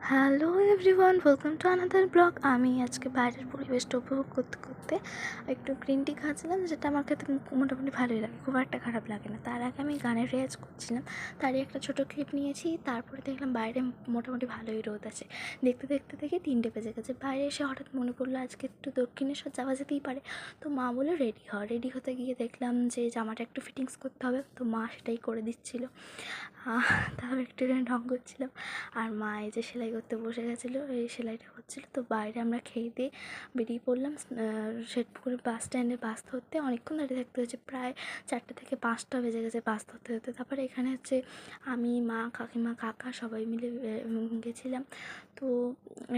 Hello everyone, welcome to another blog. আমি আজকে বাইরের পরিবেশটা উপভোগ করতে করতে একটু গ্রিন টি খাচ্ছিলাম, যেটা আমার খেতে মোটামুটি ভালোই লাগে, খুব একটা খারাপ লাগে না। তার আগে আমি গানের রেয়াজ করছিলাম, তারই একটা ছোটো ক্লিপ নিয়েছি। তারপরে দেখলাম বাইরে মোটামুটি ভালোই রোদ আছে। দেখতে দেখতে দেখে 3টে বেজে গেছে। বাইরে এসে হঠাৎ মনে পড়লো আজকে একটু দক্ষিণেশ্বর যাওয়া যেতেই পারে। তো মা বলে রেডি হতে গিয়ে দেখলাম যে জামাটা একটু ফিটিংস করতে হবে, তো মা সেটাই করে দিচ্ছিলো। তাও একটু ঢং করছিলাম। আর মা এই যে সেলাই করতে বসে গেছিলো, এই সেলাইটা হচ্ছিলো। তো বাইরে আমরা খেয়ে দিয়ে বেরিয়ে পড়লাম শেরপুকুরে বাস স্ট্যান্ডে। বাস ধরতে অনেকক্ষণ দাঁড়িয়ে থাকতে হয়েছে, প্রায় 4টে থেকে 5টা বেজে গেছে বাস ধরতে ধরতে। তারপরে এখানে হচ্ছে আমি, মা, কাকিমা, কাকা সবাই মিলে গেছিলাম। তো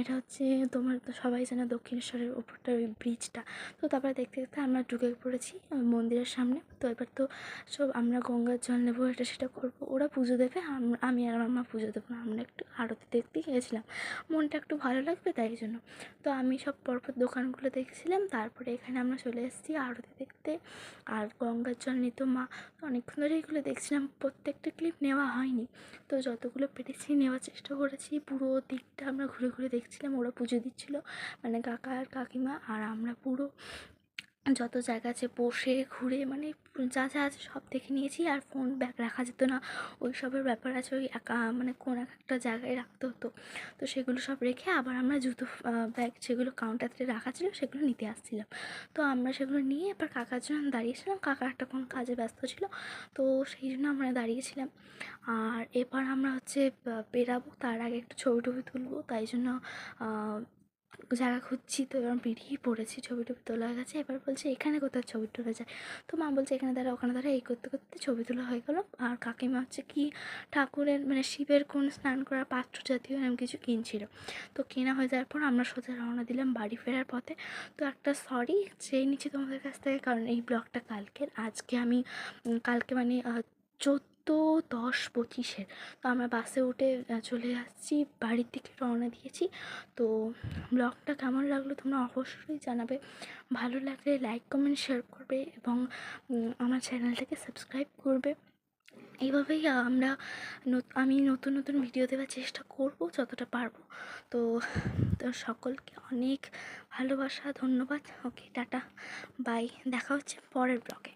এটা হচ্ছে তোমার তো সবাই জানে দক্ষিণেশ্বরের ওপরটা ওই ব্রিজটা। তো তারপরে দেখতে দেখতে আমরা ঢুকে পড়েছি মন্দিরের সামনে। তো এবার তো সব আমরা গঙ্গার জল নেবো, এটা সেটা করবো। ওরা পুজো দেবে, আমি আর আমার মা পুজো দেবো না। আমরা একটু আরতি দেখতেই গেছিলাম, মনটা একটু ভালো লাগবে তাই জন্য। তো আমি সব পরপর দোকানগুলো দেখছিলাম। তারপরে এখানে আমরা চলে এসেছি আরতি দেখতে। আর গঙ্গার জল নিত মা। অনেকক্ষণ ধরে এগুলো দেখছিলাম, প্রত্যেকটা ক্লিপ নেওয়া হয়নি, তো যতগুলো পেরেছি নেওয়ার চেষ্টা করেছি। পুরো দিকটা আমরা ঘুরে ঘুরে দেখছিলাম। ওরা পুজো দিচ্ছিলো, মানে কাকা আর কাকিমা, আর আমরা পুরো যত জায়গা আছে বসে ঘুরে, মানে যা যা আছে সব দেখে নিয়েছি। আর ফোন ব্যাগ রাখা যেত না, ওই সবের ব্যাপার আছে। ওই মানে কোন একটা জায়গায় রাখতে হতো। তো সেগুলো সব রেখে আবার আমরা জুতো ব্যাগ যেগুলো কাউন্টারে রাখা ছিল সেগুলো নিতে আসছিলাম। তো আমরা সেগুলো নিয়ে এবার কাকার জন্য দাঁড়িয়েছিলাম। কাকা একটা কোনো কাজে ব্যস্ত ছিল, তো সেই জন্য আমরা দাঁড়িয়েছিলাম। আর এবার আমরা হচ্ছে বেরাবো, তার আগে একটু ছবি টবি তুলবো, তাই জন্য জায়গা খুঁজছি। তো এবার বেরিয়ে পড়েছি, ছবি টবি তোলা হয়ে গেছে। এবার বলছে এখানে কোথাও ছবি তোলা যায়। তো মা বলছে এখানে দাঁড়া, ওখানে দাঁড়া, এই করতে করতে ছবি তোলা হয়ে গেলো। আর কাকিমা হচ্ছে কি ঠাকুরের মানে শিবের কোন স্নান করার পাত্র জাতীয় এরকম কিছু কিনছিল। তো কেনা হয়ে যাওয়ার পর আমরা সোজা রওনা দিলাম বাড়ি ফেরার পথে। তো একটা সরি চেয়ে নিচ্ছি তোমাদের কাছ থেকে, কারণ এই ব্লগটা কালকের। আজকে আমি কালকে মানে 14/10/25 তো আমরা বাসে উঠে চলে আসছি, বাড়ির দিকে রওনা দিয়েছি। তো ব্লগটা কেমন লাগলো তোমরা অবশ্যই জানাবে। ভালো লাগলে লাইক, কমেন্ট, শেয়ার করবে এবং আমার চ্যানেলটাকে সাবস্ক্রাইব করবে। এইভাবেই আমি নতুন নতুন ভিডিও দেওয়ার চেষ্টা করব যতটা পারবো। তো তো সকলকে অনেক ভালোবাসা, ধন্যবাদ। ওকে, টাটা, বাই, দেখা হচ্ছে পরের ব্লগে।